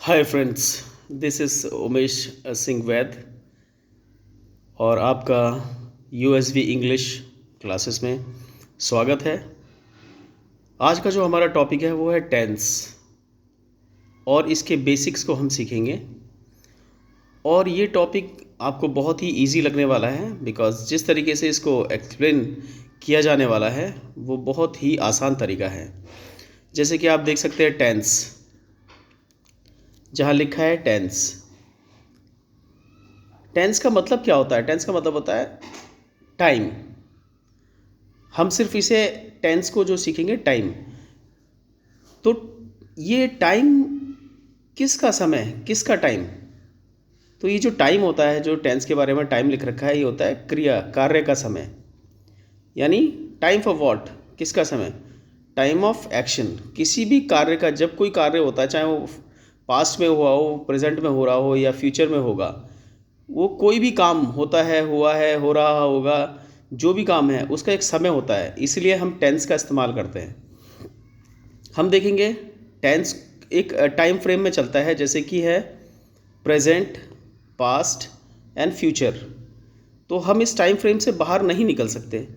Hi friends, this is Umesh Singh Vaid और आपका USV English classes में स्वागत है। आज का जो हमारा टॉपिक है वो है टेंस और इसके बेसिक्स को हम सीखेंगे। और ये टॉपिक आपको बहुत ही इजी लगने वाला है बिकॉज़ जिस तरीके से इसको एक्सप्लेन किया जाने वाला है वो बहुत ही आसान तरीका है। जैसे कि आप देख सकते हैं टेंस, जहाँ लिखा है टेंस। टेंस का मतलब क्या होता है? टेंस का मतलब होता है टाइम। हम सिर्फ इसे टेंस को जो सीखेंगे टाइम, तो ये टाइम किसका समय, किसका टाइम? तो ये जो टाइम होता है, जो टेंस के बारे में टाइम लिख रखा है, ये होता है क्रिया, कार्य का समय। यानी टाइम फॉर व्हाट, किसका समय? टाइम ऑफ एक्शन, किसी भी कार्य का। जब कोई कार्य होता है, चाहे वो पास्ट में हुआ हो, प्रेजेंट में हो रहा हो या फ्यूचर में होगा, वो कोई भी काम होता है, हुआ है, हो रहा होगा, जो भी काम है उसका एक समय होता है। इसलिए हम टेंस का इस्तेमाल करते हैं। हम देखेंगे टेंस एक टाइम फ्रेम में चलता है, जैसे कि है प्रेजेंट, पास्ट एंड फ्यूचर। तो हम इस टाइम फ्रेम से बाहर नहीं निकल सकते।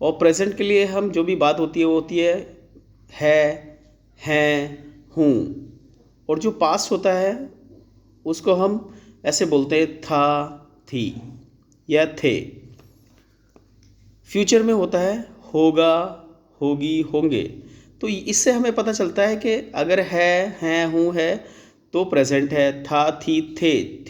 और प्रेजेंट के लिए हम जो भी बात होती है वो होती है, हैं, हूँ। और जो पास्ट होता है उसको हम ऐसे बोलते हैं था, थी या थे। फ्यूचर में होता है होगा, होगी, होंगे। तो इससे हमें पता चलता है कि अगर है, हैं, हूँ है तो प्रेजेंट है, था, थी,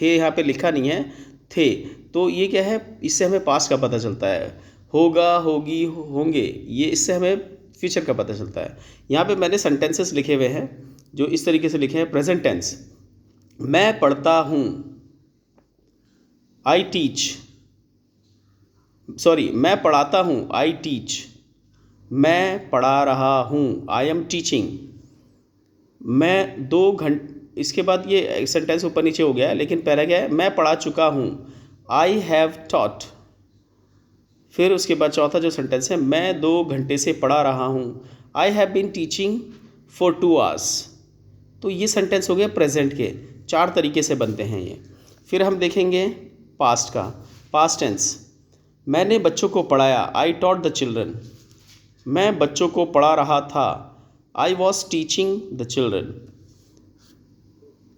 थे यहाँ पे लिखा नहीं है, थे। तो ये क्या है? इससे हमें पास्ट का पता चलता है। होगा, होगी, होंगे, ये इससे हमें फ्यूचर का पता चलता है। यहाँ पे मैंने सेंटेंसेस लिखे हुए हैं जो इस तरीके से लिखे हैं। प्रेजेंट टेंस, मैं पढ़ता हूँ, आई टीच। सॉरी, मैं पढ़ाता हूँ, आई टीच। मैं पढ़ा रहा हूँ, आई एम टीचिंग। मैं 2 घंटे, इसके बाद ये सेंटेंस ऊपर नीचे हो गया है, लेकिन पहला क्या है? मैं पढ़ा चुका हूँ, आई हैव टॉट। फिर उसके बाद चौथा जो सेंटेंस है, मैं 2 घंटे से पढ़ा रहा हूँ, I have been teaching for 2 hours. तो ये सेंटेंस हो गया प्रेजेंट के। 4 तरीके से बनते हैं ये। फिर हम देखेंगे पास्ट का। पास्ट टेंस, मैंने बच्चों को पढ़ाया, आई टॉट द चिल्ड्रन। मैं बच्चों को पढ़ा रहा था, I was teaching the children.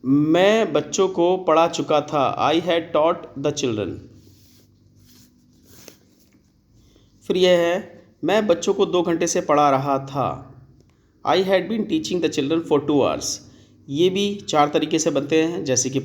मैं बच्चों को पढ़ा चुका था, I had taught the children. फिर यह है, मैं बच्चों को 2 घंटे से पढ़ा रहा था, I had been teaching the children for 2 hours. ये भी 4 तरीके से बनते हैं, जैसे कि